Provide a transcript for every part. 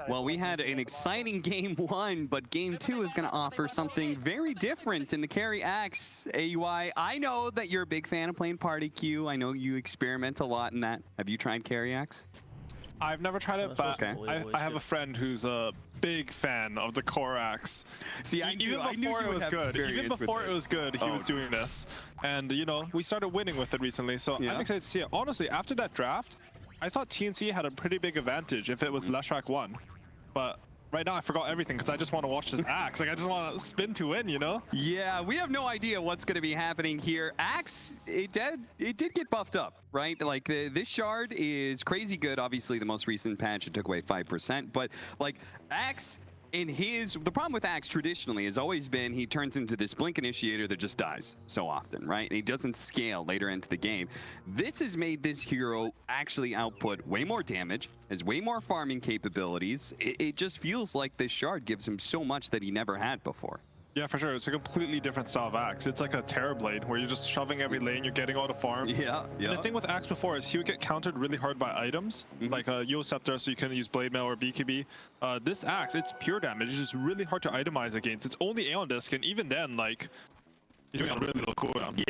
Well, we had an exciting game one, but game two is going to offer something very different in the carry axe. AUI, I know that you're a big fan of playing party queue. I know you experiment a lot in that. Have you tried carry axe? I've never tried it, but Okay. I have a friend who's a big fan of the core axe. See, Even before it was good, he was doing this. And, you know, we started winning with it recently, so I'm excited to see it. Honestly, after that draft, I thought TNC had a pretty big advantage if it was Leshrac 1. But right now I forgot everything because I just want to watch this axe. Like, I just want to spin to win, you know? Yeah, we have no idea what's going to be happening here. Axe, it did get buffed up, right? Like, this shard is crazy good. Obviously, the most recent patch, it took away 5%. But, like, Axe... the problem with Axe traditionally has always been he turns into this blink initiator that just dies so often, right? And he doesn't scale later into the game. This has made this hero actually output way more damage, has way more farming capabilities. It just feels like this shard gives him so much that he never had before. Yeah, for sure. It's a completely different style of axe. It's like a Terror Blade where you're just shoving every lane, you're getting all the farm. Yeah. And the thing with axe before is he would get countered really hard by items, like a Yo Scepter, so you can use Blade Mail or BKB. This axe, it's pure damage. It's just really hard to itemize against. It's only Aeon Disc, and even then, like, you're doing a really low cooldown.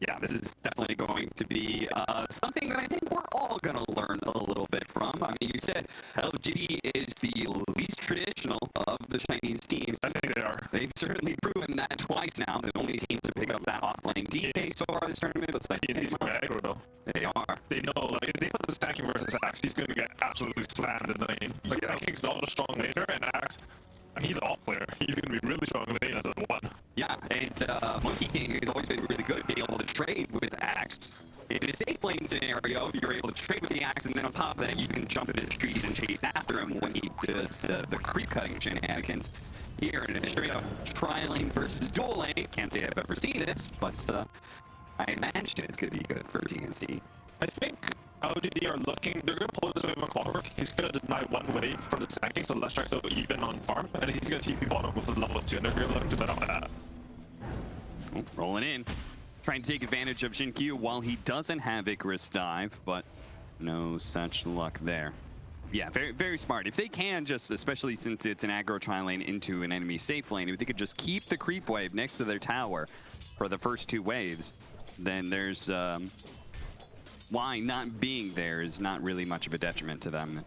Yeah, this is definitely going to be something that I think we're all going to learn a little bit from. I mean, you said LGD is the least traditional of the Chinese teams. I think they are. They've certainly proven that twice now. The only team to pick up that offlane DK so far this tournament. Looks like TNC's aggro, though. They are. They know, like, if they put the stacking versus axe, he's going to get absolutely slammed in the lane. Like, stacking's not a strong laner, and axe, I mean, he's an off player. He's going to be really strong in the lane as a one. Yeah, and Monkey King has always been really good at being able to trade with Axe. In a safe lane scenario, you're able to trade with the Axe, and then on top of that, you can jump into the trees and chase after him when he does the creep cutting shenanigans. Here in a straight up tri-lane versus dual lane, can't say I've ever seen this, but I imagine it's going to be good for TNC. I think LGD are looking, they're going to pull this wave on Clockwork. He's going to deny one wave for the stacking, so Leshrac so even on farm, and he's going to TP bottom with the level 2, and they're going to look to bet on that. Oh, rolling in. Trying to take advantage of Xinkyu while he doesn't have Icarus Dive, but no such luck there. Yeah, very, very smart. If they can just, especially since it's an aggro tri-lane into an enemy safe lane, if they could just keep the creep wave next to their tower for the first two waves, then there's... why not being there is not really much of a detriment to them.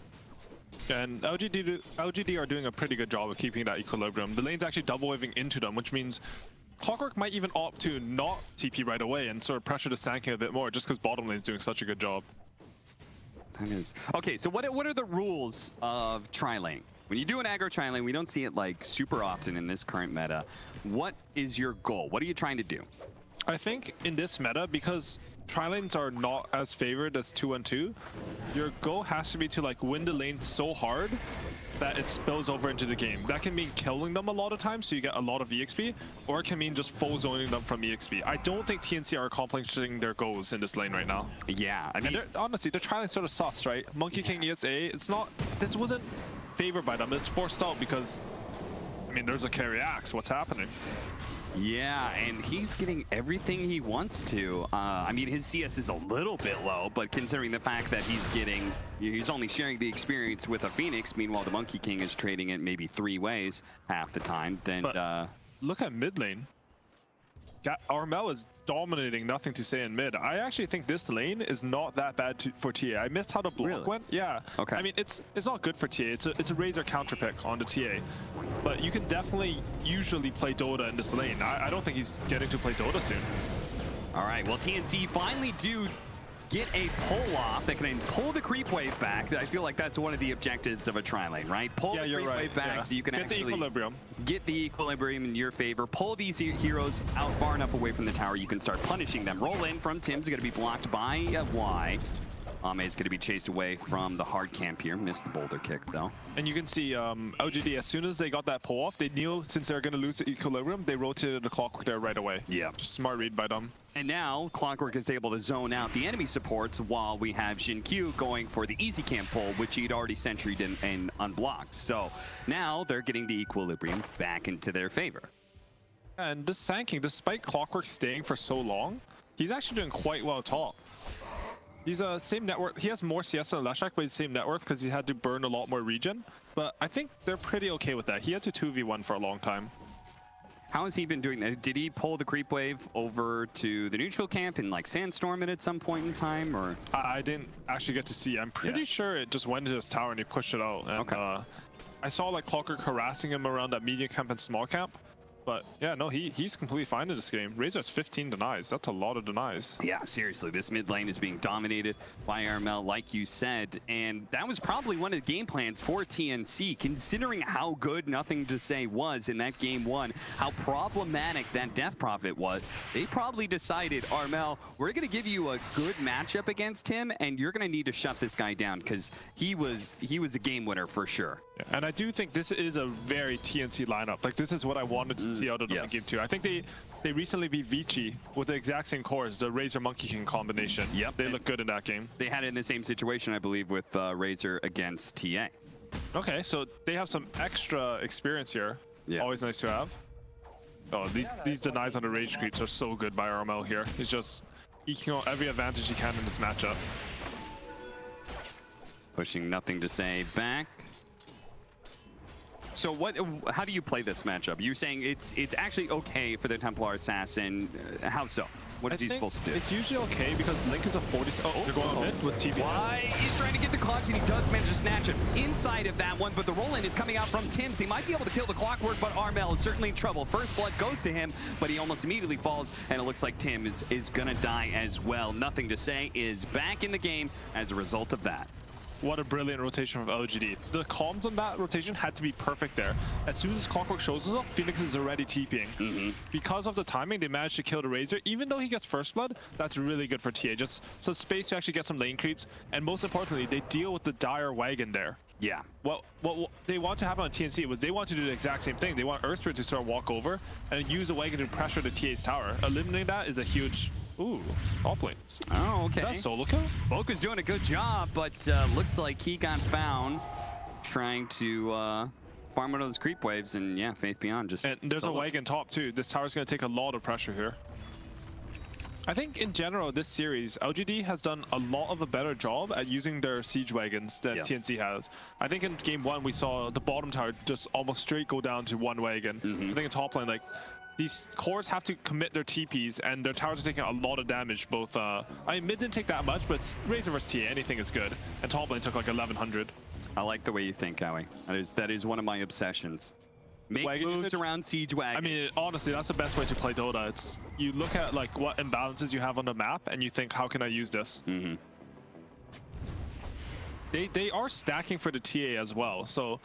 And LGD are doing a pretty good job of keeping that equilibrium. The lane's actually double waving into them, which means Clockwork might even opt to not TP right away and sort of pressure the Sanking a bit more just because bottom lane's doing such a good job. That is... Okay, so what are the rules of tri-lane? When you do an aggro tri-lane, we don't see it like super often in this current meta. What is your goal? What are you trying to do? I think in this meta, because tri-lanes are not as favored as 2-on-2, your goal has to be to like win the lane so hard that it spills over into the game. That can mean killing them a lot of times, so you get a lot of EXP, or it can mean just full zoning them from EXP. I don't think TNC are accomplishing their goals in this lane right now. Yeah, I mean, honestly, they're trying sort of sus, right? Monkey King ESA, it's not, this wasn't favored by them, it's forced out because, I mean, there's a carry axe, what's happening? Yeah, and he's getting everything he wants to. I mean, his CS is a little bit low, but considering the fact that he's only sharing the experience with a Phoenix, meanwhile the Monkey King is trading it maybe 3 ways half the time, then... But look at mid lane. Armel is dominating, nothing to say in mid. I actually think this lane is not that bad for TA. I missed how the block went. Yeah. Okay. I mean, it's not good for TA. It's a Razor counter pick on the TA. But you can definitely usually play Dota in this lane. I don't think he's getting to play Dota soon. All right, well, TNC finally do get a pull off that can pull the creep wave back. I feel like that's one of the objectives of a tri-lane, right? Pull the creep wave back so you can actually get the equilibrium in your favor. Pull these heroes out far enough away from the tower, you can start punishing them. Roll in from Tim's going to be blocked by Y. Ame is going to be chased away from the hard camp here. Missed the boulder kick, though. And you can see LGD, as soon as they got that pull off, they knew since they're going to lose the equilibrium, they rotated the Clockwork there right away. Yeah. Just smart read by them. And now Clockwork is able to zone out the enemy supports while we have Xinkyu going for the easy camp pull, which he'd already sentried and unblocked. So now they're getting the equilibrium back into their favor. And this Sanking, despite Clockwork staying for so long, he's actually doing quite well top. He's same net worth. He has more CS than Leshak, but he's same net worth because he had to burn a lot more regen. But I think they're pretty okay with that. He had to 2v1 for a long time. How has he been doing that? Did he pull the creep wave over to the neutral camp and like sandstorm it at some point in time, or? I didn't actually get to see. I'm pretty sure it just went into his tower and he pushed it out. And, okay. I saw like Clockwork harassing him around that medium camp and small camp. But yeah, no, he's completely fine in this game. Razor has 15 denies. That's a lot of denies. Yeah, seriously, this mid lane is being dominated by Armel, like you said, and that was probably one of the game plans for TNC, considering how good Nothing to Say was in that game one, how problematic that Death Prophet was. They probably decided, Armel, we're going to give you a good matchup against him, and you're going to need to shut this guy down because he was a game winner for sure. Yeah, and I do think this is a very TNC lineup. Like, this is what I wanted to see out of the game too. I think they recently beat Vici with the exact same cores, the Razor Monkey King combination. Yep. They look good in that game. They had it in the same situation, I believe, with Razor against TA. Okay, so they have some extra experience here. Yeah. Always nice to have. Oh, these denies on the rage creeps are so good by Armel here. He's just eking out every advantage he can in this matchup. Pushing Nothing to Say back. So how do you play this matchup? You're saying it's actually okay for the Templar Assassin. How so? What is he supposed to do? It's usually okay because Link is a 40. Oh, they're going mid with TV. Why? He's trying to get the clocks and he does manage to snatch it inside of that one, but the roll-in is coming out from Tim's. He might be able to kill the Clockwork, but Armel is certainly in trouble. First blood goes to him, but he almost immediately falls, and it looks like Tim is gonna die as well. Nothing to Say is back in the game as a result of that. What a brilliant rotation from LGD. The comms on that rotation had to be perfect there. As soon as Clockwork shows up, Phoenix is already TPing. Because of the timing, they managed to kill the Razor. Even though he gets first blood, that's really good for TA. Just so space to actually get some lane creeps. And most importantly, they deal with the dire wagon there. Yeah. What they want to happen on TNC was they want to do the exact same thing. They want Earthspirit to sort of walk over and use the wagon to pressure the TA's tower. Eliminating that is a huge... Ooh, top lanes. Oh, okay. Is that solo kill? Boku's doing a good job, but looks like he got found trying to farm one of those creep waves, and yeah, Faith Beyond just... And there's a wagon top too. This tower's going to take a lot of pressure here. I think in general, this series, LGD has done a lot of a better job at using their siege wagons than TNC has. I think in game one, we saw the bottom tower just almost straight go down to one wagon. I think in top lane, like, these cores have to commit their TPs, and their towers are taking a lot of damage. Both, I mean, mid didn't take that much, but Razor versus TA, anything is good. And top lane took like 1100. I like the way you think, Howie. That is one of my obsessions. Make wagon moves usage around siege wagons. I mean, honestly, that's the best way to play Dota. It's you look at like what imbalances you have on the map, and you think, how can I use this? They are stacking for the TA as well, so.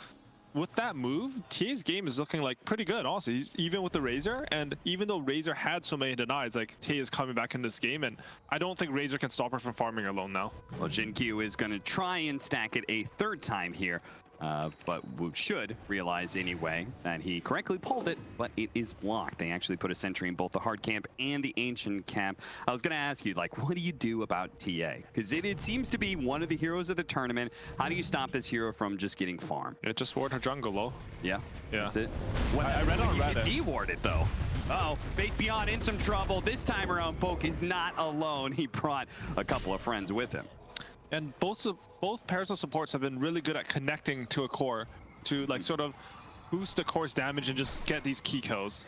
With that move, TA's game is looking like pretty good, honestly, even with the Razor. And even though Razor had so many denies, like TA is coming back in this game, and I don't think Razor can stop her from farming alone now. Well, Jin-Q is going to try and stack it a third time here, but Wu should realize anyway that he correctly pulled it, but it is blocked. They actually put a sentry in both the hard camp and the ancient camp. I was going to ask you, like, what do you do about TA? Because it seems to be one of the heroes of the tournament. How do you stop this hero from just getting farmed? It just ward her jungle low. Yeah, that's it. I read on Reddit. De-ward it though. Uh-oh, Faith Beyond in some trouble. This time around, Poke is not alone. He brought a couple of friends with him. And both pairs of supports have been really good at connecting to a core to like sort of boost the core's damage and just get these key kills.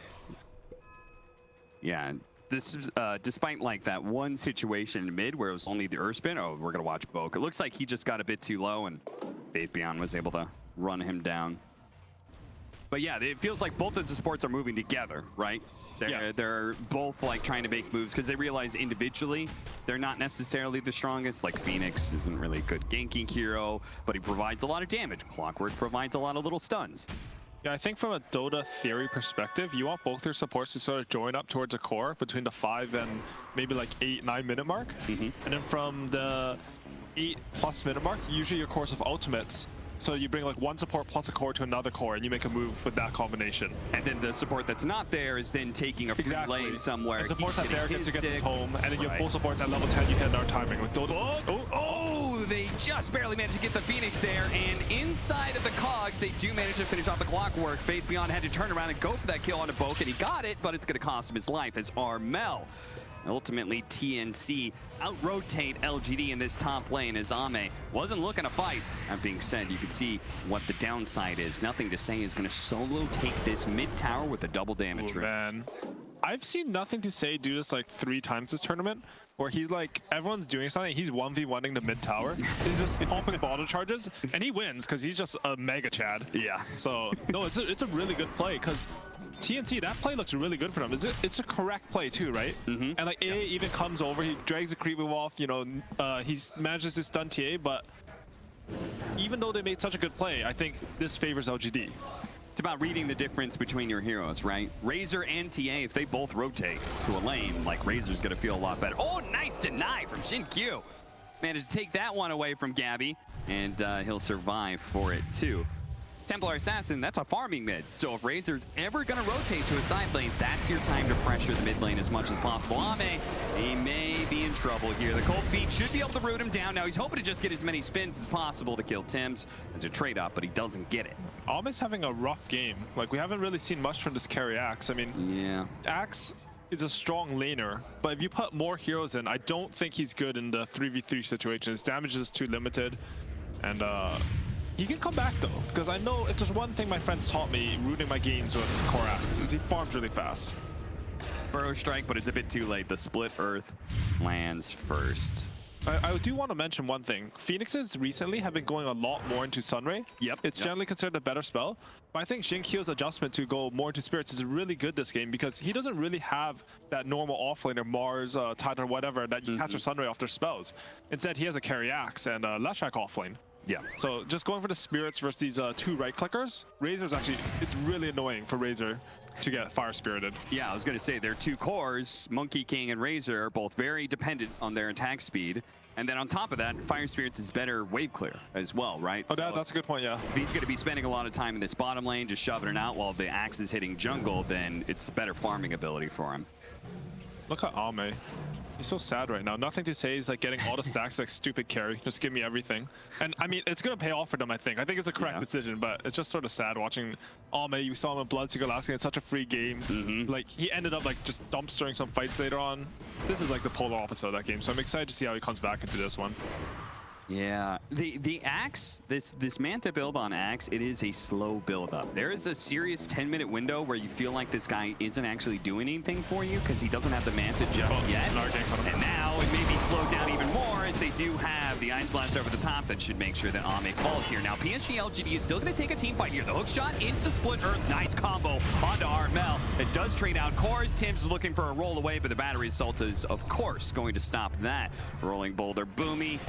Yeah, this is despite like that one situation in mid where it was only the Earthspin. Oh, we're gonna watch Boke. It looks like he just got a bit too low and Faith Beyond was able to run him down. But yeah, it feels like both of the supports are moving together, right? They're both like trying to make moves because they realize individually they're not necessarily the strongest. Like Phoenix isn't really a good ganking hero, but he provides a lot of damage. Clockwork provides a lot of little stuns. Yeah, I think from a Dota theory perspective, you want both their supports to sort of join up towards a core between the 5 and maybe like 8-9 minute mark. And then from the 8+ minute mark, usually your cores of ultimates. So you bring like one support plus a core to another core, and you make a move with that combination. And then the support that's not there is then taking a free lane somewhere. And supports that there gets to get them home, and then you have full supports at level 10. You hit our timing with Dota. Oh, they just barely managed to get the Phoenix there, and inside of the cogs, they do manage to finish off the Clockwork. Faith Beyond had to turn around and go for that kill on the Boke, and he got it, but it's going to cost him his life as Armel Ultimately, TNC out-rotate LGD in this top lane as Ame wasn't looking to fight. That being said, you can see what the downside is. Nothing to say is going to solo take this mid tower with a double damage rate. Man, I've seen Nothing to Say do this like 3 times this tournament, where he's like, everyone's doing something, he's 1v1ing the mid tower. He's just popping bottle charges, and he wins because he's just a mega Chad. Yeah. So, no, it's a really good play because TNC, that play looks really good for them. It's a correct play too, right? And like AA even comes over, he drags the creep move off, you know, he manages to stun TA, but even though they made such a good play, I think this favors LGD. It's about reading the difference between your heroes, right? Razor and TA, if they both rotate to a lane, like Razor's gonna feel a lot better. Oh, nice deny from Xin-Q. Managed to take that one away from Gabby, and he'll survive for it too. Templar Assassin, that's a farming mid. So if Razor's ever gonna rotate to a side lane, that's your time to pressure the mid lane as much as possible. Ame, he may be in trouble here. The cold feet should be able to root him down. Now he's hoping to just get as many spins as possible to kill Tims as a trade-off, but he doesn't get it. Ame's having a rough game. Like, we haven't really seen much from this carry Axe. I mean, yeah, Axe is a strong laner, but if you put more heroes in, I don't think he's good in the 3v3 situation. His damage is too limited, and he can come back though, because I know if there's one thing my friends taught me rooting my games with core Axe is he farms really fast. Burrow strike, but it's a bit too late. The split earth lands first. I do want to mention one thing. Phoenixes recently have been going a lot more into Sunray. It's generally considered a better spell. But I think Xin-Q's adjustment to go more into Spirits is really good this game because he doesn't really have that normal offlaner, Mars, Titan, or whatever, that you catch a Sunray off their spells. Instead, he has a carry Axe and a Leshrac offlane. Yeah. So just going for the Spirits versus these 2 right clickers, Razor's actually, it's really annoying for Razor to get fire spirited. Yeah, I was going to say their 2 cores, Monkey King and Razor, are both very dependent on their attack speed. And then on top of that, Fire Spirits is better wave clear as well, right? Oh, that's a good point, yeah. If he's going to be spending a lot of time in this bottom lane, just shoving it out while the Axe is hitting jungle, then it's better farming ability for him. Look at Ame. He's so sad right now. Nothing to say. He's like getting all the stacks like stupid carry. Just give me everything. And I mean, it's going to pay off for them, I think. I think it's a correct decision, but it's just sort of sad watching Ame. You saw him in Bloodseeker last game. It's such a free game. Like, he ended up like just dumpstering some fights later on. This is like the polar opposite of that game. So I'm excited to see how he comes back into this one. Yeah, the Axe, this Manta build on Axe, it is a slow build up. There is a serious 10-minute window where you feel like this guy isn't actually doing anything for you because he doesn't have the Manta just yet. And now it may be slowed down even more as they do have the Ice Blast over the top that should make sure that Ame falls here. Now PSG LGD is still going to take a team fight here. The hook shot into the split earth, nice combo onto Armel. It does trade out cores. Tims is looking for a roll away, but the battery assault is of course going to stop that. Rolling boulder, Boomy.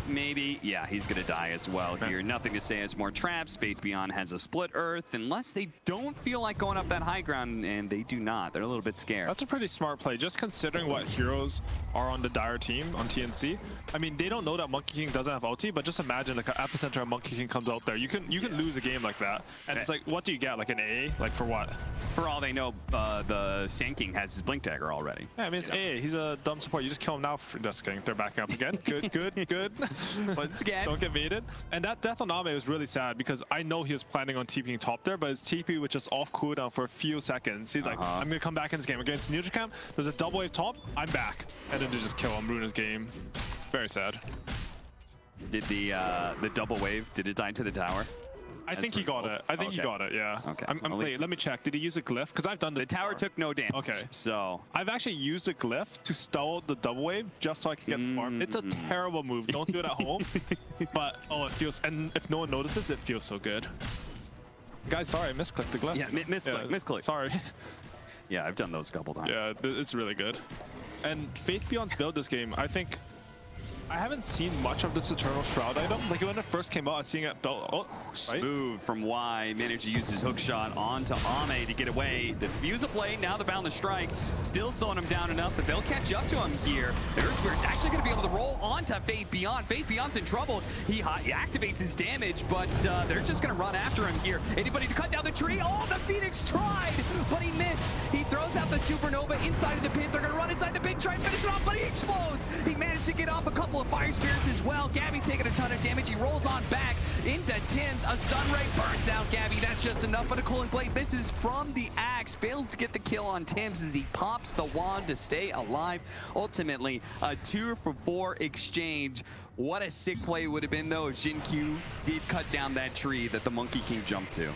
Maybe, yeah, he's gonna die as well here. Nothing to say, has more traps. Faith Beyond has a split earth, unless they don't feel like going up that high ground, and they do not. They're a little bit scared. That's a pretty smart play, just considering what heroes are on the Dire team on TNC. I mean, they don't know that Monkey King doesn't have ulti, but just imagine like an epicenter of Monkey King comes out there. You can lose a game like that, and it's like, what do you get? Like an AA? Like for what? For all they know, the Sand King has his Blink Dagger already. Yeah, I mean, it's AA. He's a dumb support. You just kill him now. Just kidding. They're backing up again. Good. Once again, don't get baited. And that death on Ame was really sad because I know he was planning on TPing top there, but his TP was just off cooldown for a few seconds. He's like, I'm gonna come back in this game against Ninja Camp. There's a double wave top. I'm back, and then they just kill him, ruin his game. Very sad. Did the double wave? Did it die to the tower? I think he got it. I think he got it, yeah. Okay. Wait, let me check. Did he use a glyph? Because I've done the tower took no damage. Okay. So I've actually used a glyph to stall the double wave just so I can get the farm. It's a terrible move. Don't do it at home. But oh, it feels, and if no one notices, it feels so good. Guys, sorry, I misclicked the glyph. Yeah, misclick. Sorry. Yeah, I've done those a couple times. Yeah, it's really good. And Faith Beyond's build this game, I think I haven't seen much of this Eternal Shroud item. Like when it first came out, I was seeing it built. Oh, smooth from Y. Managed to use his hook shot onto Ame to get away. The Fuse a play, now the Boundless Strike. Still slowing him down enough that they'll catch up to him here. Their Spirit's actually going to be able to roll onto Faith Beyond. Faith Beyond's in trouble. He activates his damage, but they're just going to run after him here. Anybody to cut down the tree? Oh, the Phoenix tried, but he missed. He throws out the Supernova inside of the pit. They're going to run inside the pit, try and finish it off, but he explodes. He managed to get off a couple of Fire Spirits as well. Gabby's taking a ton of damage. He rolls on back. into Tim's. A stun ray burns out Gabby. That's just enough, but a cooling blade misses from the axe. Fails to get the kill on Tim's as he pops the wand to stay alive. Ultimately, a 2-for-4 exchange. What a sick play would have been, though, if Jin-Q did cut down that tree that the Monkey King jumped to.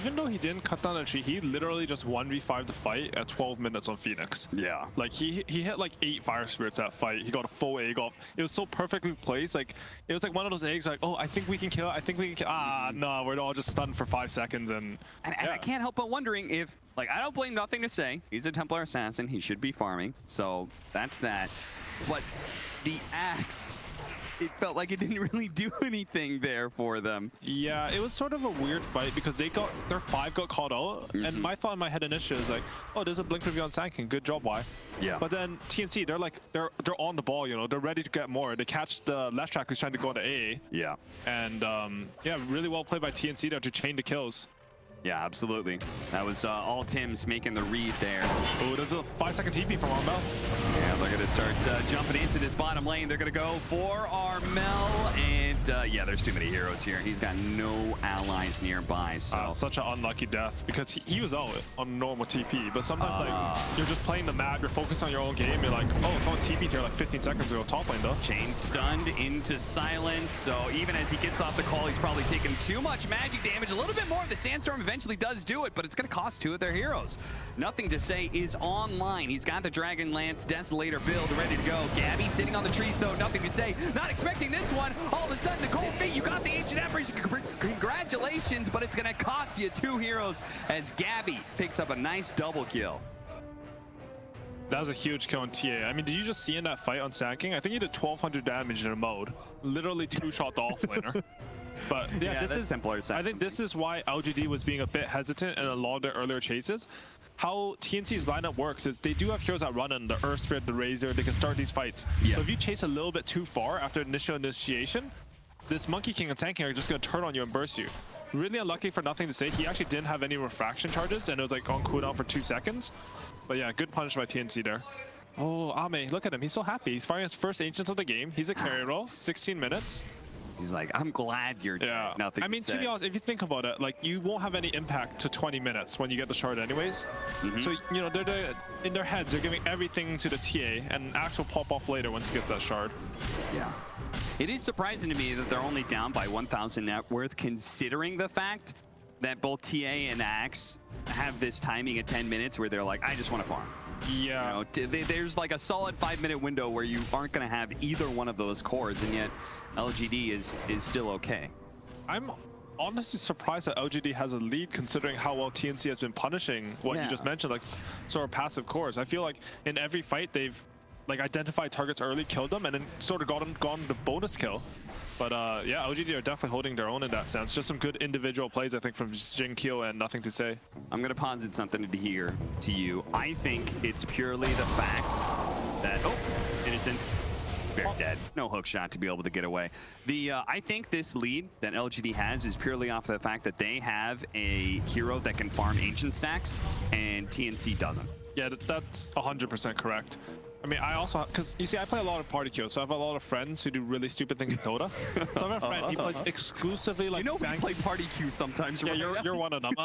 Even though he didn't cut down the tree, he literally just 1v5 the fight at 12 minutes on Phoenix. Yeah. Like, he hit like 8 fire spirits that fight. He got a full egg off. It was so perfectly placed. Like, it was like one of those eggs like, oh, I think we can kill it. I think we can kill no, we're all just stunned for 5 seconds. And I can't help but wondering if, like, I don't blame Nothing to Say. He's a Templar Assassin. He should be farming. So that's that. But the axe, it felt like it didn't really do anything there for them. Yeah, it was sort of a weird fight because their 5 got called out, and my thought in my head initially was like, oh, there's a blink review on Sankin, good job, Y. Yeah. But then TNC, they're on the ball, you know, they're ready to get more. They catch the left track who's trying to go into AA. Yeah. And yeah, really well played by TNC there to chain the kills. Yeah, absolutely. That was all Tim's making the read there. Oh, there's a 5-second TP from Armel. Yeah, they're going to start jumping into this bottom lane. They're going to go for Armel. And yeah, there's too many heroes here. He's got no allies nearby. So such an unlucky death because he was out on normal TP. But sometimes like you're just playing the map, you're focused on your own game. You're like, oh, someone TP'd here like 15 seconds ago. Top lane though. Chain stunned into silence. So even as he gets off the call, he's probably taking too much magic damage. A little bit more of the Sandstorm eventually does do it, but it's going to cost 2 of their heroes. Nothing to Say is online. He's got the Dragonlance Desolator build ready to go. Gabby sitting on the trees though. Nothing to Say. Not expecting this one. All of a sudden, the cold feet. You got the Ancient Emperors. Congratulations, but it's going to cost you 2 heroes as Gabby picks up a nice double kill. That was a huge kill on TA. I mean, did you just see in that fight on Sand King? I think he did 1,200 damage in a mode. Literally 2-shot the offlaner. But yeah, this is simpler. I think this is why LGD was being a bit hesitant in a lot of their earlier chases. How TNC's lineup works is they do have heroes that run in the Earth Spirit, the Razor. They can start these fights. Yeah. So if you chase a little bit too far after initial initiation, this Monkey King and Sand King are just going to turn on you and burst you. Really unlucky for Nothing to Say. He actually didn't have any refraction charges, and it was like on cooldown for 2 seconds. But yeah, good punish by TNC there. Oh, Ame, look at him. He's so happy. He's firing his first Ancients of the game. He's a carry roll, 16 minutes. He's like, I'm glad you're dead. Nothing I mean, to be honest, if you think about it, like, you won't have any impact to 20 minutes when you get the shard anyways. So, you know, in their heads, they're giving everything to the TA, and Axe will pop off later once he gets that shard. Yeah. It is surprising to me that they're only down by 1,000 net worth, considering the fact that both TA and Axe have this timing at 10 minutes where they're like, I just want to farm. Yeah. You know, there's like a solid 5-minute window where you aren't going to have either one of those cores, and yet LGD is still okay. I'm honestly surprised that LGD has a lead considering how well TNC has been punishing what you just mentioned, like sort of passive cores. I feel like in every fight they've like identified targets early, killed them, and then sort of gone the bonus kill. But yeah, LGD are definitely holding their own in that sense. Just some good individual plays, I think, from Jin-Kyo and Nothing to Say. I'm going to posit something here to you. I think it's purely the fact that, oh, Innocence, very dead. No hook shot to be able to get away. I think this lead that LGD has is purely off of the fact that they have a hero that can farm Ancient stacks, and TNC doesn't. Yeah, that's 100% correct. I mean, I also, because you see, I play a lot of party queue, so I have a lot of friends who do really stupid things in Dota. So I have a friend, he plays exclusively like we play party queue sometimes, right? Yeah, you're one of them.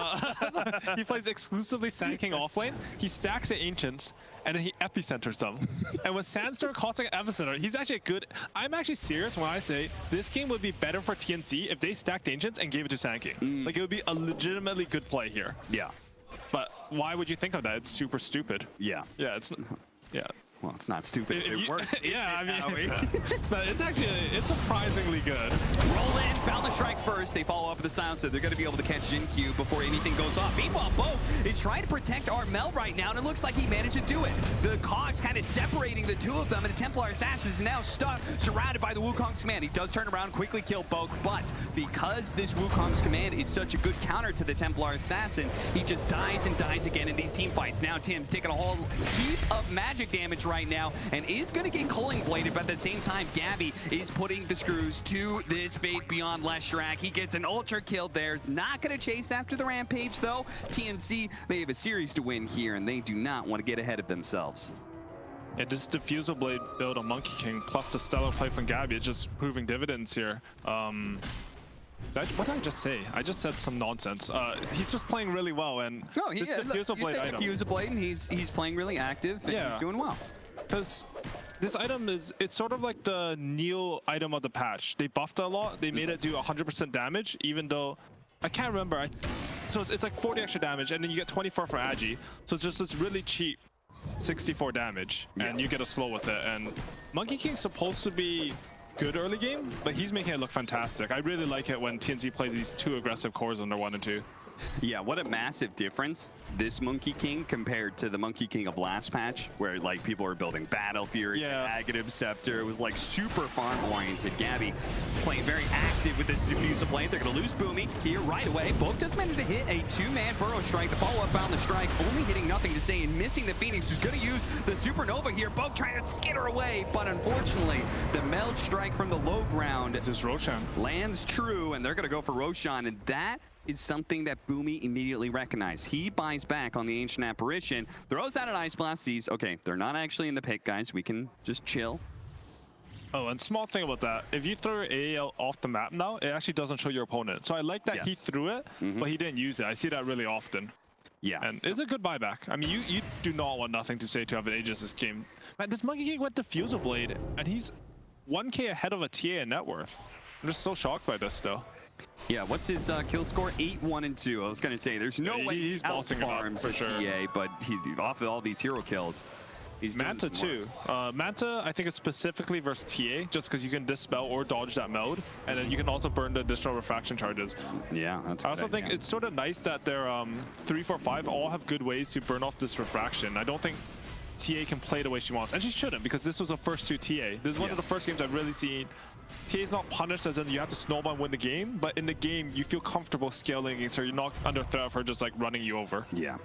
He plays exclusively Sand King offlane. He stacks the Ancients, and then he epicenters them. And with Sandstorm causing an epicenter, he's actually a good. I'm actually serious when I say this game would be better for TNC if they stacked Ancients and gave it to Sand King. Like, it would be a legitimately good play here. Yeah. But why would you think of that? It's super stupid. Yeah. Yeah, it's. Yeah. Well, it's not stupid. It works. Yeah, I mean, but it's surprisingly good. Roll in, found the strike first. They follow up with the silencer. They're going to be able to catch Jin-Q before anything goes off. Meanwhile, Bo is trying to protect Armel right now, and it looks like he managed to do it. The cogs kind of separating the two of them, and the Templar Assassin is now stuck, surrounded by the Wukong's command. He does turn around, quickly kill Bo, but because this Wukong's command is such a good counter to the Templar Assassin, he just dies and dies again in these team fights. Now Tim's taking a whole heap of magic damage right now, and is going to get culling bladed, but at the same time, Gabby is putting the screws to this Faith Beyond Leshrac. He gets an ultra kill there. Not going to chase after the rampage, though. TNC, they have a series to win here, and they do not want to get ahead of themselves. Yeah, this Diffusal Blade build on Monkey King plus the stellar play from Gabby is just proving dividends here. What did I just say? I just said some nonsense. He's just playing really well, and No, he this look, diffuser you blade said item. diffuser blade, and he's playing really active, and Yeah. he's doing well. Because this item it's sort of like the Neil item of the patch. They buffed it a lot. They made it do 100% damage, even though I can't remember. So it's like 40 extra damage, and then you get 24 for Agi. So it's just this really cheap 64 damage, and you get a slow with it. And Monkey King's supposed to be good early game, but he's making it look fantastic. I really like it when TNC play these two aggressive cores under 1 and 2. Yeah, what a massive difference this Monkey King compared to the Monkey King of last patch, where like people were building Battle Fury, Negative Scepter. It was like super farm-oriented. Gabby playing very active with this diffuser blade. They're going to lose Boomy here right away. Book does manage to hit a 2-man Burrow Strike. The follow-up found the strike, only hitting nothing to say, and missing the Phoenix, who's going to use the Supernova here. Book trying to skitter away, but unfortunately, the Meld Strike from the low ground This is Roshan. lands true, and they're going to go for Roshan, and that is something that Boomy immediately recognized. He buys back on the Ancient Apparition, throws out an Ice Blast, sees, okay, they're not actually in the pit, guys. We can just chill. Oh, and small thing about that, if you throw your AAL off the map now, it actually doesn't show your opponent. So I like that he threw it, but he didn't use it. I see that really often. Yeah. And it's a good buyback. I mean, you do not want nothing to say to have an Aegis this game. Man, this Monkey King went Diffuser Blade, and he's 1k ahead of a TA in net worth. I'm just so shocked by this still. Yeah, what's his kill score? 8, 1, and 2. I was going to say, there's no way he's bossing it up, for sure. TA, but he, off of all these hero kills, he's Manta too. Manta, I think it's specifically versus TA, just because you can dispel or dodge that mode, and then you can also burn the additional refraction charges. Yeah, that's. I also think it's sort of nice that their 3, 4, 5 all have good ways to burn off this refraction. I don't think TA can play the way she wants, and she shouldn't, because this was a first 2 TA. This is one of the first games I've really seen. TA is not punished as in you have to snowball and win the game, but in the game you feel comfortable scaling, so you're not under threat of her just like running you over. Yeah.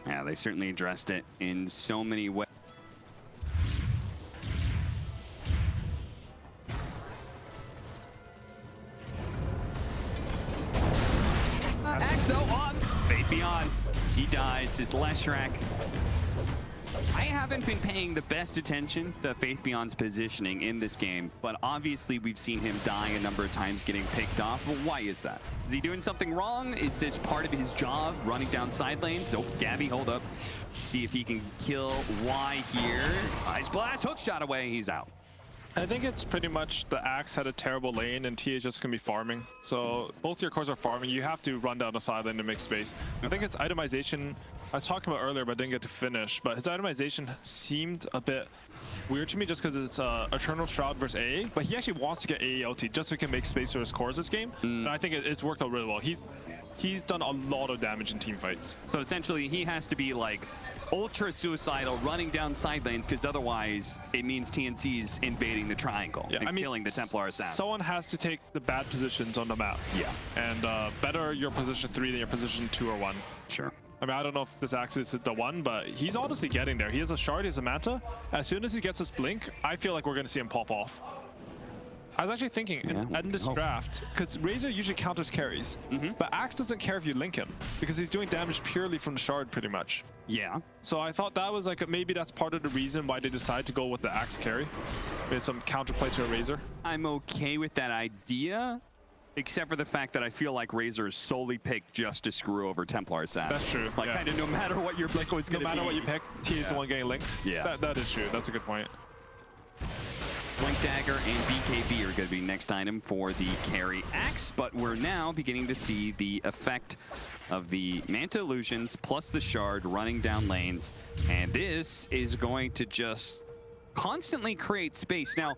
Yeah, they certainly addressed it in so many ways. Axe though on Fate Beyond. He dies. His Leshrac. I haven't been paying the best attention to Faith Beyond's positioning in this game, but obviously we've seen him die a number of times getting picked off. Well, why is that? Is he doing something wrong? Is this part of his job, running down side lanes? So Gabby, hold up. See if he can kill Y here. Ice Blast, hook shot away, he's out. I think it's pretty much the Axe had a terrible lane and TA is just going to be farming. So both your cores are farming. You have to run down the side lane to make space. I think it's itemization. I was talking about earlier, but didn't get to finish. But his itemization seemed a bit weird to me just because it's Eternal Shroud versus AA. But he actually wants to get AA ulti just so he can make space for his cores this game. And I think it's worked out really well. He's done a lot of damage in team fights. So essentially, he has to be like ultra suicidal, running down side lanes, because otherwise it means TNC's invading the triangle and killing the Templar assassin. Someone has to take the bad positions on the map. Yeah. And better your position 3 than your position 2 or 1. Sure. I mean, I don't know if this Axe is the one, but he's honestly getting there. He has a shard, he has a Manta. As soon as he gets his blink, I feel like we're going to see him pop off. I was actually thinking in this draft, because Razor usually counters carries, but Axe doesn't care if you link him, because he's doing damage purely from the shard pretty much. Yeah. So I thought that was like, maybe that's part of the reason why they decided to go with the Axe carry. With some counterplay to a Razor. I'm okay with that idea, except for the fact that I feel like Razor is solely picked just to screw over Templar assassin. That's true. Like, kind of no matter what your blink was going to be. No matter what you pick, T is the one getting linked. Yeah. That is true. That's a good point. Blink Dagger and BKB are going to be next item for the carry Axe, but we're now beginning to see the effect of the Manta Illusions plus the Shard running down lanes, and this is going to just constantly create space. Now,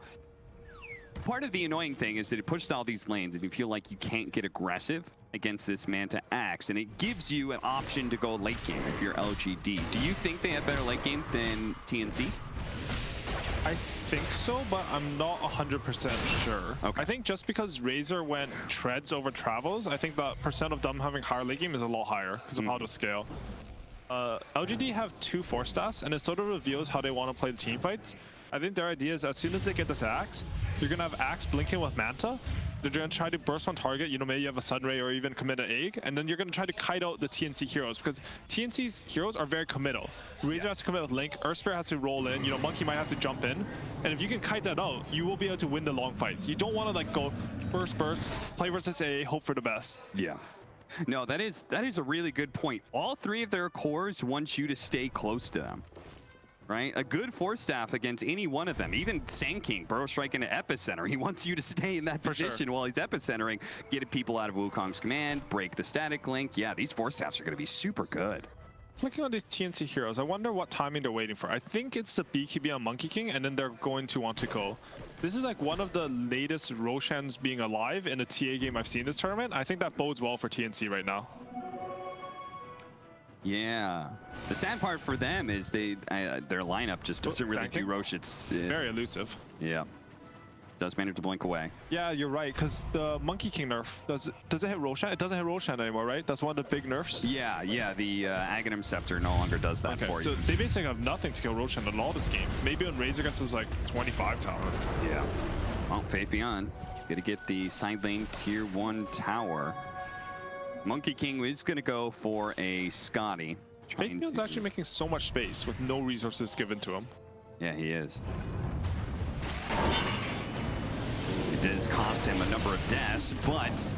part of the annoying thing is that it pushes all these lanes, and you feel like you can't get aggressive against this Manta Axe, and it gives you an option to go late game if you're LGD. Do you think they have better late game than TNC? I think so, but I'm not 100% sure. Okay. I think just because Razor went treads over travels, I think the percent of them having higher late game is a lot higher because of how to scale. LGD have 2 force staffs, and it sort of reveals how they want to play the team fights. I think their idea is as soon as they get this Axe, you're going to have Axe blinking with Manta. They're going to try to burst on target, you know, maybe you have a Sunray or even commit an egg, and then you're going to try to kite out the TNC heroes, because TNC's heroes are very committal. Razor has to commit with Link, Earthspear has to roll in, you know, Monkey might have to jump in, and if you can kite that out, you will be able to win the long fights. You don't want to like go first burst, play versus AA, hope for the best. Yeah. No, that is a really good point. All three of their cores want you to stay close to them. Right? A good Force Staff against any one of them, even Sand King, Burrow Strike into Epicenter. He wants you to stay in that position while he's Epicentering, get people out of Wukong's command, break the static link. Yeah, these Force Staffs are going to be super good. Looking on these TNC heroes, I wonder what timing they're waiting for. I think it's the BKB on Monkey King, and then they're going to want to go. This is like one of the latest Roshans being alive in a TA game I've seen this tournament. I think that bodes well for TNC right now. Yeah. The sad part for them is their lineup just doesn't really do Rosh. It's very elusive. Yeah. Does manage to blink away. Yeah, you're right, because the Monkey King nerf, does it hit Roshan? It doesn't hit Roshan anymore, right? That's one of the big nerfs? Yeah, the Aghanim Scepter no longer does that for you. So they basically have nothing to kill Roshan at all this game. Maybe on Razor against his like 25 tower. Yeah. Well, Faith Beyond. Gonna get the side lane tier 1 tower. Monkey King is gonna go for a Scotty. Faith Beyond's actually making so much space with no resources given to him. Yeah, he is. It does cost him a number of deaths, but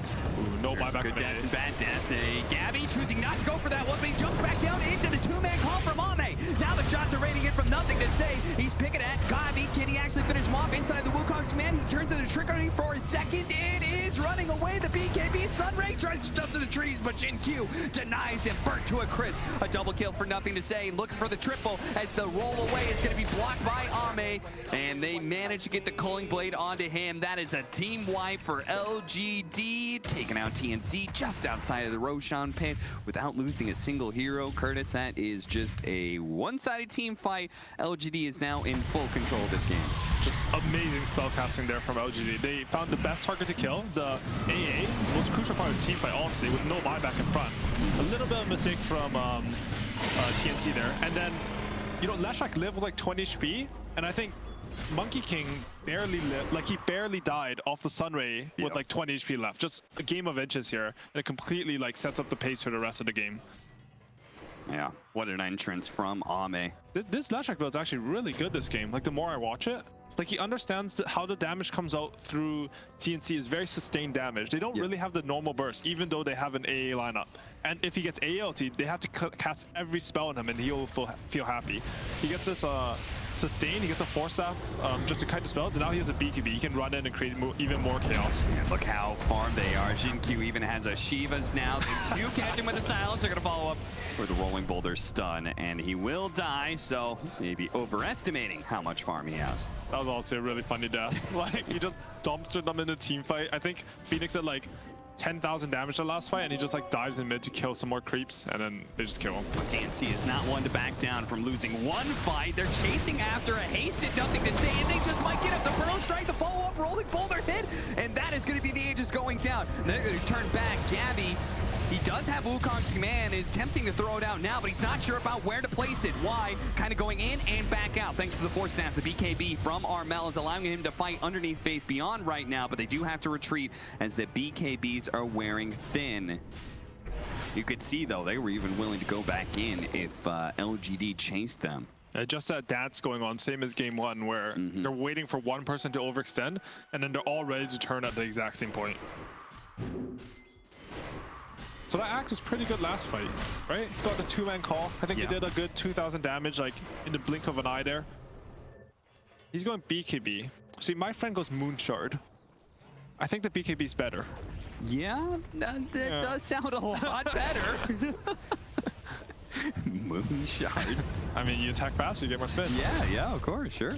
no buyback. Good deaths and bad deaths. Gabby choosing not to go for that one, but he jumps back down into the two-man call from Ame. Now the shots are raining in from nothing to say. He's picking at Gabby. Can he actually finish him off inside the Wukong's command? He turns into trickery for a second. It is running away. The BKB Sunray tries to jump to the trees, but Jin Q denies him. Burnt to a crisp. A double kill for nothing to say. Looking for the triple as the roll away is going to be blocked by Ame. And they manage to get the Culling Blade onto him. That is a team wipe for LGD. Taking out TNC just outside of the Roshan pit without losing a single hero. Curtis, that is just a one-sided team fight. LGD is now in full control of this game. Just amazing spellcasting there from LGD. They found the best target to kill, the AA, most crucial part of the team fight, obviously, with no buyback in front. A little bit of a mistake from TNC there. And then, you know, Leshak lived with like 20 HP, and I think Monkey King barely lived, like he barely died off the Sunray with like 20 HP left. Just a game of inches here, and it completely like sets up the pace for the rest of the game. Yeah, what an entrance from Ame. This Leshak build is actually really good this game. Like the more I watch it, like he understands how the damage comes out through TNC is very sustained damage. They don't really have the normal burst, even though they have an AA lineup. And if he gets AA ulti, they have to cast every spell on him, and he'll feel happy. He gets this sustain, he gets a Force Staff just to kite the spells, and now he has a BKB. He can run in and create even more chaos. And look how farmed they are. Jin Q even has a Shivas now. They do catch him with a silence. They're going to follow up with a Rolling Boulder stun, and he will die, so maybe overestimating how much farm he has. That was also a really funny death. Like, he just dumped them in a team fight. I think Phoenix had like 10,000 damage the last fight, and he just like dives in mid to kill some more creeps, and then they just kill him. TNC is not one to back down from losing one fight. They're chasing after a hasted nothing to say, and they just might get up the Burrow Strike, the follow-up Rolling Boulder hit, and that is going to be the Aegis going down. They're going to turn back. Gabby, he does have Wukong's command, is tempting to throw it out now, but he's not sure about where to place it. Why? Kind of going in and back out, thanks to the Force Staff. The BKB from Armel is allowing him to fight underneath Faith Beyond right now, but they do have to retreat as the BKBs are wearing thin. You could see, though, they were even willing to go back in if LGD chased them. Just that dance going on, same as game one, where they're waiting for one person to overextend, and then they're all ready to turn at the exact same point. So that Axe was pretty good last fight, right? He got the two-man call. I think he did a good 2,000 damage, like, in the blink of an eye there. He's going BKB. See, my friend goes Moonshard. I think the BKB's better. Yeah, that does sound a lot better. Moonshard. I mean, you attack faster, you get more spin. Yeah, of course, sure.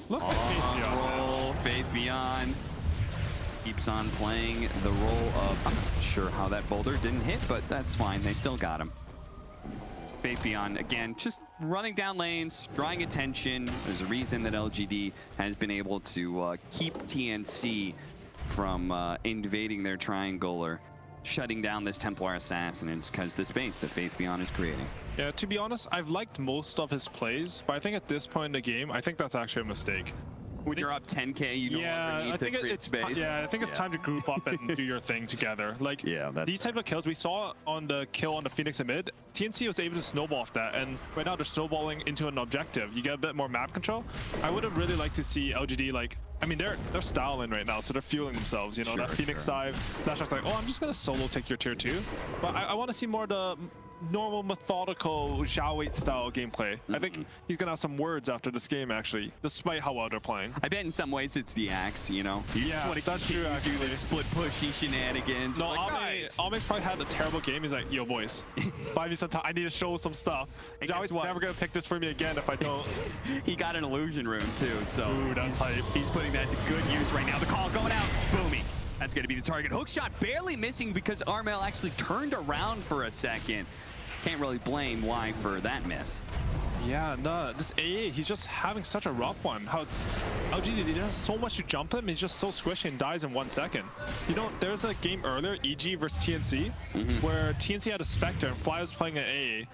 Look at Faith Beyond. Faith Beyond keeps on playing the role of, I'm not sure how that boulder didn't hit, but that's fine. They still got him. Faith Beyond, again, just running down lanes, drawing attention. There's a reason that LGD has been able to keep TNC from invading their triangular. shutting down this Templar Assassin, and it's because the space that Faith Beyond is creating. Yeah, to be honest, I've liked most of his plays, but I think at this point in the game, I think that's actually a mistake. When you're up 10k, you don't longer need to create space. I think it's time to group up and do your thing together. Like, these type of kills we saw on the kill on the Phoenix in mid, TNC was able to snowball off that, and right now they're snowballing into an objective. You get a bit more map control. I would have really liked to see LGD, like, I mean, they're styling right now, so they're fueling themselves. You know, that Phoenix dive, that's just like, oh, I'm just gonna solo take your tier 2. But I want to see more of the normal, methodical, Zhao Wei style gameplay. I think he's gonna have some words after this game, actually, despite how well they're playing. I bet in some ways it's the axe, you know? Yeah, that's true, actually. Do the split pushy shenanigans. No, Almec's probably had a terrible game. He's like, yo, boys, 5 minutes of time, I need to show some stuff. Zhao Wei's never gonna pick this for me again if I don't. He got an illusion rune, too, so. Ooh, that's hype. He's putting that to good use right now. The call going out, booming. That's gonna be the target. Hook shot barely missing because Armel actually turned around for a second. Can't really blame Y for that miss. Yeah, no, this AA, he's just having such a rough one. How LGD, he does so much to jump him, he's just so squishy and dies in 1 second. You know, there's a game earlier, EG versus TNC, where TNC had a Spectre and Fly was playing an AA.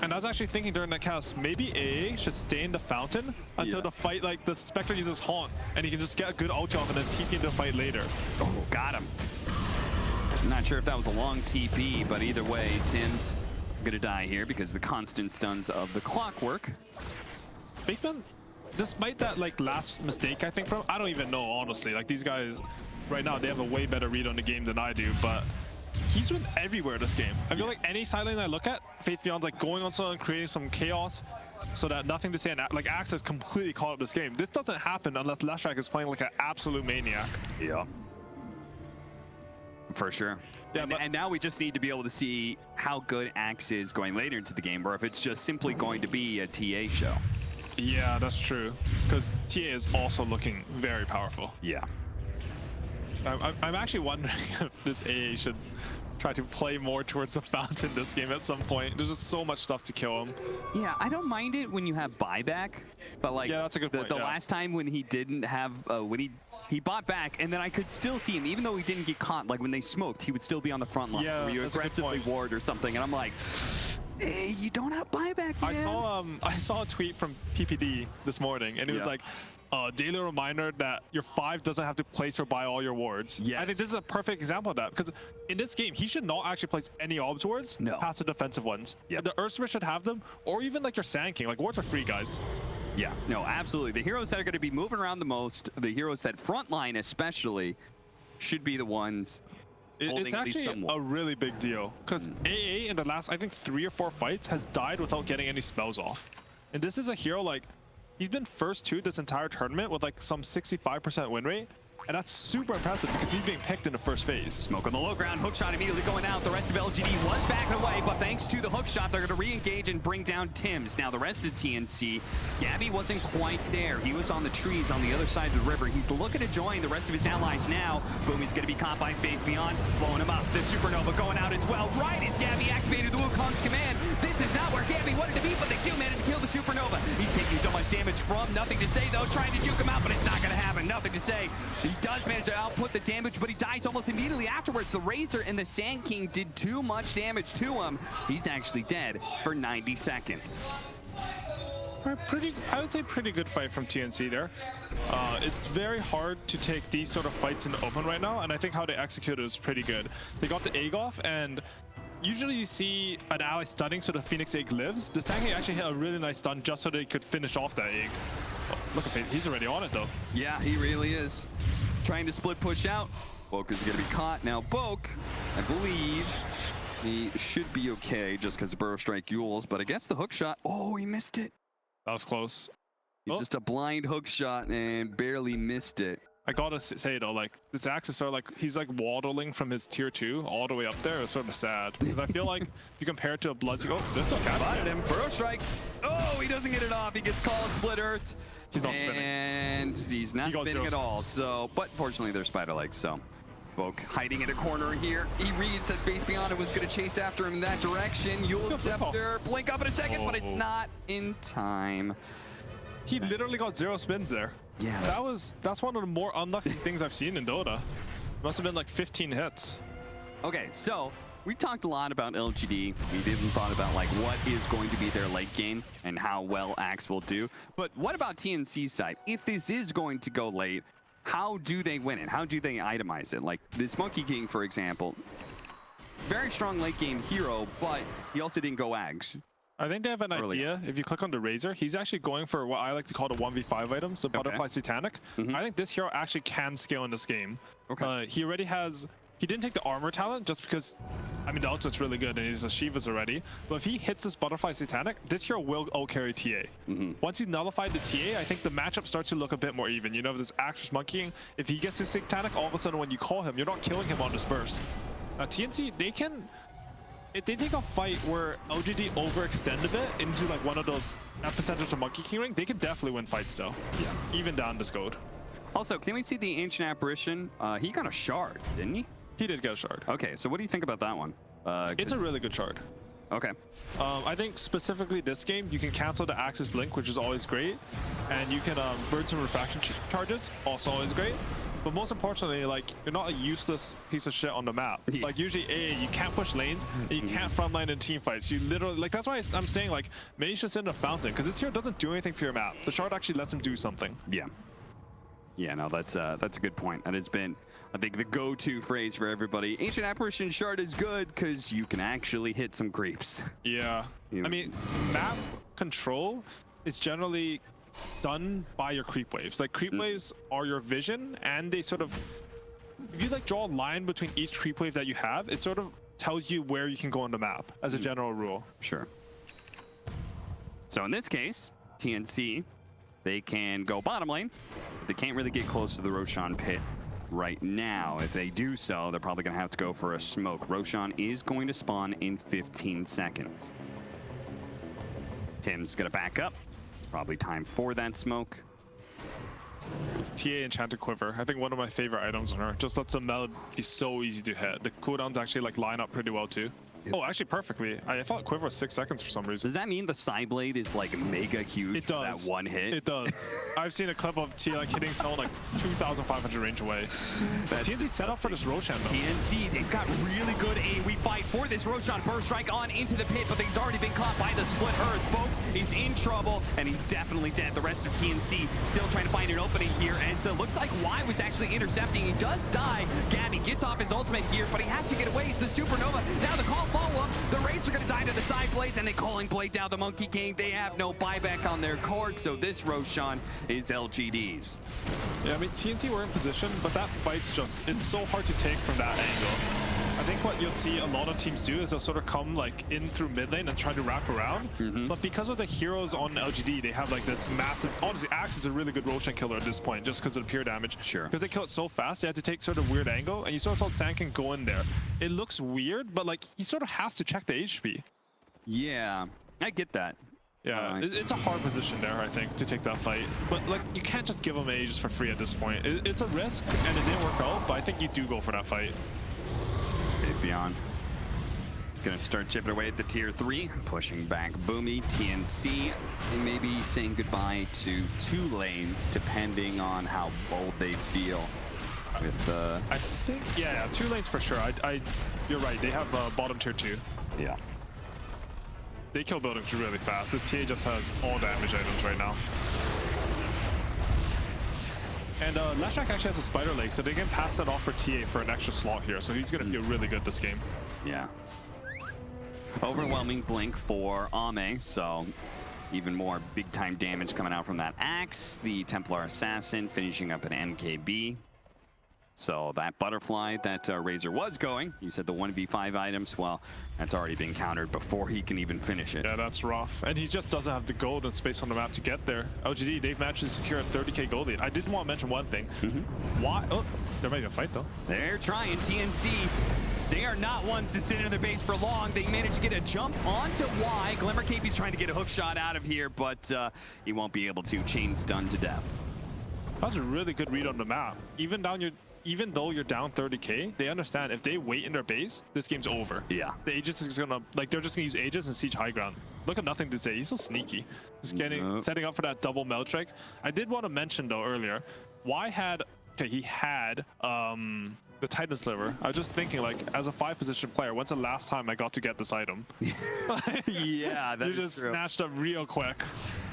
And I was actually thinking during that cast, maybe AA should stay in the fountain until the fight, like the Spectre uses Haunt, and he can just get a good ulti off and then TP into the fight later. Oh, got him. I'm not sure if that was a long TP, but either way, Tim's gonna die here because the constant stuns of the clockwork. Fakeman, despite that like last mistake I think from, I don't even know honestly, like these guys right now they have a way better read on the game than I do, but he's been everywhere this game. I feel like any side lane I look at, Faith Beyond's like going on someone, creating some chaos so that nothing to say, and like Axe has completely caught up this game. This doesn't happen unless Leshrac is playing like an absolute maniac. Yeah, for sure. Yeah, and now we just need to be able to see how good Axe is going later into the game, or if it's just simply going to be a TA show. Yeah, that's true. Because TA is also looking very powerful. Yeah. I'm actually wondering if this AA should try to play more towards the fountain this game at some point. There's just so much stuff to kill him. Yeah, I don't mind it when you have buyback, but like that's a good point, the last time when he didn't have, he bought back, and then I could still see him, even though he didn't get caught. Like when they smoked, he would still be on the front line. Yeah, where you aggressively ward or something, and I'm like, hey, you don't have buyback, man. I saw a tweet from PPD this morning, and it was like, daily reminder that your 5 doesn't have to place or buy all your wards. Yeah, I think this is a perfect example of that, because in this game, he should not actually place any orbs wards past the defensive ones. Yep. The Earth Spirit should have them, or even like your Sand King. Like, wards are free, guys. Yeah, no, absolutely. The heroes that are going to be moving around the most, the heroes that frontline especially, should be the ones holding it's at least actually somewhat. a really big deal, because AA in the last, I think, 3 or 4 fights has died without getting any spells off. And this is a hero, like, he's been first 2 this entire tournament with like some 65% win rate. And that's super impressive because he's being picked in the first phase. Smoke on the low ground, hook shot immediately going out. The rest of LGD was backing away, but thanks to the hook shot, they're going to re-engage and bring down Tims. Now the rest of TNC, Gabby wasn't quite there. He was on the trees on the other side of the river. He's looking to join the rest of his allies now. Boom, he's going to be caught by Faith Beyond, blowing him up. The Supernova going out as well. Right as Gabby activated the Wukong's command. This is not where Gabby wanted to be, but they do manage to kill the Supernova. He's taking so much damage from nothing to say though, trying to juke him out, but it's not going to happen. Nothing to say. He does manage to output the damage, but he dies almost immediately afterwards. The Razor and the Sand King did too much damage to him. He's actually dead for 90 seconds. I would say pretty good fight from TNC there. It's very hard to take these sort of fights in the open right now, and I think how they executed is pretty good. They got the egg off, and usually you see an ally stunning so the Phoenix egg lives. The Sand King actually hit a really nice stun just so they could finish off that egg. Oh, look at Faith, he's already on it though. Yeah, he really is. Trying to split push out. Boke is going to be caught. Now Boke, I believe he should be okay just because of Burrow Strike Yules, but I guess the hook shot, oh, he missed it. That was close. Just a blind hook shot and barely missed it. I gotta say though, like this Axe is sort of like, he's like waddling from his tier 2 all the way up there. It's sort of sad because I feel like if you compare it to a Bloodseeker, oh, there's still spotted him. Burrow Strike. Oh, he doesn't get it off. He gets called split earth. He's not spinning. And he's not spinning at all. So, but fortunately they're spider legs. So Boke hiding in a corner here. He reads that Faith Beyond was going to chase after him in that direction. Yule Scepter, blink up in a second, but it's not in time. He literally got 0 spins there. Yeah, that's one of the more unlucky things I've seen in Dota. Must have been like 15 hits. Okay, so we talked a lot about LGD. We didn't thought about like what is going to be their late game and how well Axe will do. But what about TNC's side? If this is going to go late, how do they win it? How do they itemize it? Like this Monkey King, for example, very strong late game hero, but he also didn't go Ags. I think they have an idea. If you click on the Razor, he's actually going for what I like to call the 1v5 items, the Butterfly Satanic. I think this hero actually can scale in this game. Okay. He already has... He didn't take the armor talent just because, I mean, the ultimate's really good and he's a Shivas already. But if he hits this Butterfly Satanic, this hero will carry TA. Once you nullify the TA, I think the matchup starts to look a bit more even. You know, this Axe versus Monkey King, if he gets to Satanic, all of a sudden when you call him, you're not killing him on this burst. TNC, they can... If they take a fight where LGD overextend a bit into like one of those epicenters of Monkey King ring, they can definitely win fights still. Yeah. Even down this gold. Also, can we see the Ancient Apparition? He got a shard, didn't he? He did get a shard. Okay, so what do you think about that one? It's a really good shard. Okay. I think specifically this game, you can cancel the Axis Blink, which is always great. And you can burn some refraction charges, also always great. But most importantly, like, you're not a useless piece of shit on the map. Yeah. Like, usually, you can't push lanes, and you can't frontline in team fights. You literally, like, that's why I'm saying, like, maybe you should sit in a fountain, because this hero doesn't do anything for your map. The shard actually lets him do something. Yeah. Yeah, no, that's a good point. That has been, I think, the go-to phrase for everybody. Ancient Apparition shard is good because you can actually hit some creeps. Yeah. I mean, map control is generally done by your creep waves. Like, creep waves are your vision, and they sort of, if you like draw a line between each creep wave that you have, it sort of tells you where you can go on the map as a general rule. Sure. So in this case, TNC, they can go bottom lane, but they can't really get close to the Roshan pit right now. If they do so, they're probably going to have to go for a smoke. Roshan is going to spawn in 15 seconds. Tim's going to back up. Probably time for that smoke. TA Enchanted Quiver, I think one of my favorite items on her. Just lets the meld be so easy to hit. The cooldowns actually like line up pretty well too. Oh, actually perfectly. I thought Quiver was 6 seconds for some reason. Does that mean the side blade is like mega huge? It does. For that one hit? It does. I've seen a clip of Tia like hitting someone like 2,500 range away. TNC set up for this Roshan though. TNC, they've got really good aim. We fight for this Roshan burst strike on into the pit, but he's already been caught by the split earth. Boat is in trouble, and he's definitely dead. The rest of TNC still trying to find an opening here, and so it looks like Y was actually intercepting. He does die. Gabby gets off his ultimate here, but he has to get away. It's the Supernova. Now the call follow-up. The Raids are going to die to the side blades, and they calling blade down the Monkey King. They have no buyback on their card, so this Roshan is LGD's. Yeah, I mean, TNT were in position, but that fight's just, it's so hard to take from that angle. I think what you'll see a lot of teams do is they'll sort of come like in through mid lane and try to wrap around. But because of the heroes on LGD, they have like this massive, honestly, Axe is a really good Roshan killer at this point, just because of the pure damage. Sure. Because they kill it so fast, they have to take sort of weird angle, and you sort of saw Sankin go in there. It looks weird, but like, he sort of has to check the HP. Yeah, I get that. Yeah, it's a hard position there, I think, to take that fight. But like, you can't just give him Aegis for free at this point. It's a risk, and it didn't work out, but I think you do go for that fight. Beyond. Gonna start chipping away at the tier 3, pushing back Boomy, TNC, and maybe saying goodbye to 2 lanes, depending on how bold they feel. With I think, yeah, 2 lanes for sure. You're right. They have bottom tier 2. Yeah. They kill buildings really fast. This TA just has all damage items right now. And Lashak actually has a spider leg, so they can pass that off for TA for an extra slot here. So he's going to feel really good this game. Yeah. Overwhelming blink for Ame, so even more big-time damage coming out from that Axe. The Templar Assassin finishing up an NKB. So that butterfly that Razor was going, you said the 1v5 items, well, that's already been countered before he can even finish it. Yeah, that's rough. And he just doesn't have the gold and space on the map to get there. LGD, they've managed to secure a 30k gold lead. I did want to mention one thing. Why? Oh, they're making a fight though. They're trying. TNC, they are not ones to sit in their base for long. They managed to get a jump onto Y. Glimmer KP's trying to get a hook shot out of here, but he won't be able to. Chain stun to death. That was a really good read on the map. Even though you're down 30k, they understand if they wait in their base, this game's over. Yeah. The Aegis is gonna, like, they're just gonna use Aegis and siege high ground. Look at nothing to say. He's so sneaky. He's setting up for that double meld strike. I did want to mention though earlier, Y had okay, he had the Titan Sliver. I was just thinking, like, as a 5-position player, when's the last time I got to get this item? Yeah, that you is just true. snatched up real quick.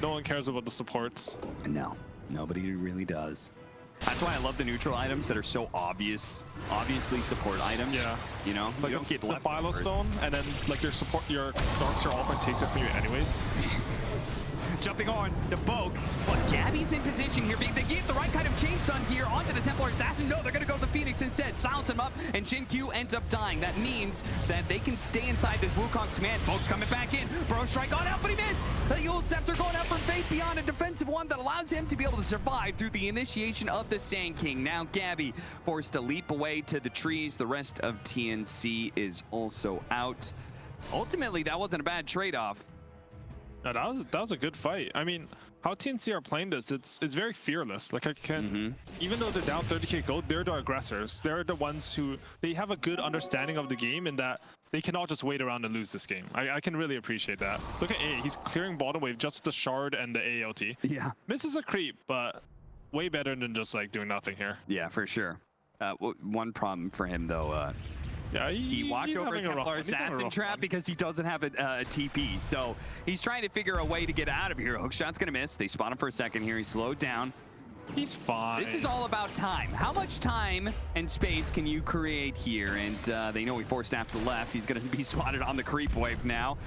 No one cares about the supports. No, nobody really does. That's why I love the neutral items that are so obviously support items. Yeah. You know, Like you don't get the leftovers. Philo Stone, and then like your Darkstar offering takes it from you anyways. Jumping on the Boke, but Gabby's in position here. They get the right kind of chain stun here onto the Templar Assassin. No, they're going to go to the Phoenix instead. Silence him up, and Jin Q ends up dying. That means that they can stay inside this Wukong's command. Boke's coming back in. Bro Strike gone out, but he missed. The Yule Scepter going out from Faith Beyond, a defensive one that allows him to be able to survive through the initiation of the Sand King. Now Gabby forced to leap away to the trees. The rest of TNC is also out. Ultimately, that wasn't a bad trade-off. No, that was a good fight. I mean, how TNC are playing this, it's very fearless. Like I can, even though they're down 30k gold, they're the aggressors. They're the ones who they have a good understanding of the game, in that they cannot just wait around and lose this game. I can really appreciate that. Look at A, he's clearing bottom wave just with the shard and the AOT. Yeah. Misses a creep, but way better than just like doing nothing here. Yeah, for sure. One problem for him though. Yeah, He walked he's over a having Templar rough- he's having a Assassin rough trap one. because he doesn't have a TP. So he's trying to figure a way to get out of here. Hookshot's going to miss. They spot him for a second here. He's slowed down. He's fine. This is all about time. How much time and space can you create here? And they know he forced snap to the left. He's going to be spotted on the creep wave now.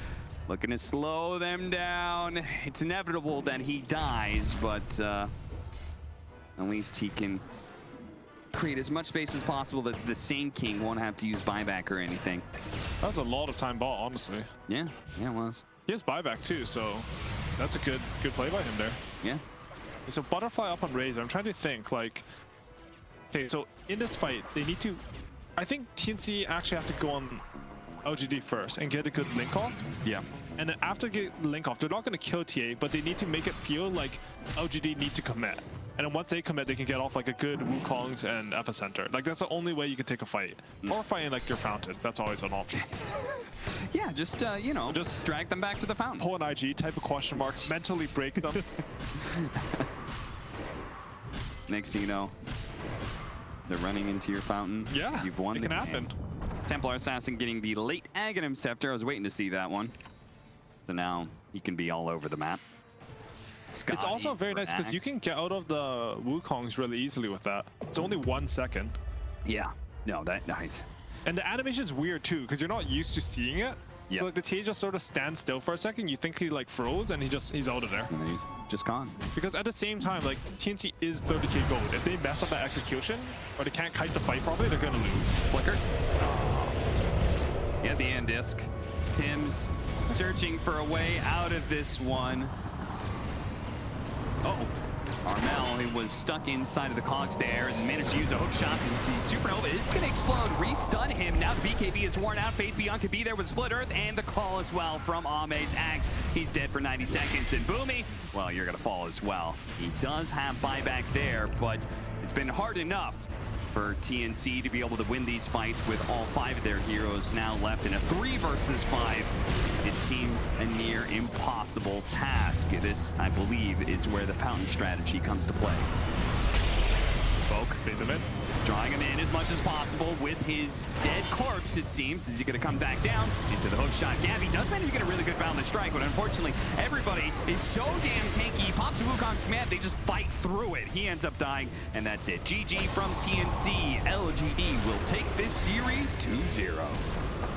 Looking to slow them down. It's inevitable that he dies, but at least he can create as much space as possible that the Sand King won't have to use buyback or anything. That was a lot of time ball, honestly. Yeah, it was. He has buyback too, so that's a good play by him there. Yeah. So Butterfly up on Razor. I'm trying to think, like, okay, so in this fight, they need to, I think TNC actually have to go on LGD first and get a good link off. Yeah. And then after get the link off, they're not going to kill TA, but they need to make it feel like LGD need to commit. And then once they commit, they can get off like a good Wukong's and Epicenter. Like, that's the only way you can take a fight. Or fighting like your Fountain. That's always an option. Yeah, just, you know, just drag them back to the fountain. Pull an IG type of question marks, mentally break them. Next thing you know, they're running into your fountain. Yeah, You've won it the can game. happen. Templar Assassin getting the late Aghanim Scepter. I was waiting to see that one. So now he can be all over the map. It's also very nice because you can get out of the Wukongs really easily with that. It's only 1 second. Yeah. No, that nice. And the animation's weird too because you're not used to seeing it. Yep. So like the TA just sort of stands still for a second. You think he like froze and he's out of there. And then he's just gone. Because at the same time, like TNC is 30k gold. If they mess up that execution or they can't kite the fight properly, they're gonna lose. Flicker. Yeah, the end disc. Tim's searching for a way out of this one. Oh, Armel, who was stuck inside of the cogs there and managed to use a hook shot. The Supernova is going to explode, re-stun him. Now the BKB is worn out. Faith Beyond could be there with Split Earth and the call as well from Ame's Axe. He's dead for 90 seconds. And Boomy, well, you're going to fall as well. He does have buyback there, but it's been hard enough for TNC to be able to win these fights with all 5 of their heroes now left in a 3 versus 5. It seems a near impossible task. This, I believe, is where the fountain strategy comes to play. Poke, bait them in. Drawing him in as much as possible with his dead corpse, it seems. Is he going to come back down into the hook shot? Gabby does manage to get a really good balance strike, but unfortunately, everybody is so damn tanky. He pops Wukong's command, they just fight through it. He ends up dying, and that's it. GG from TNC. LGD will take this series 2-0.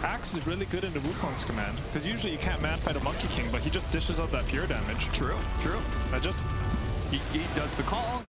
Axe is really good in the Wukong's command, because usually you can't man fight a Monkey King, but he just dishes out that pure damage. True, true. That just... He does the call.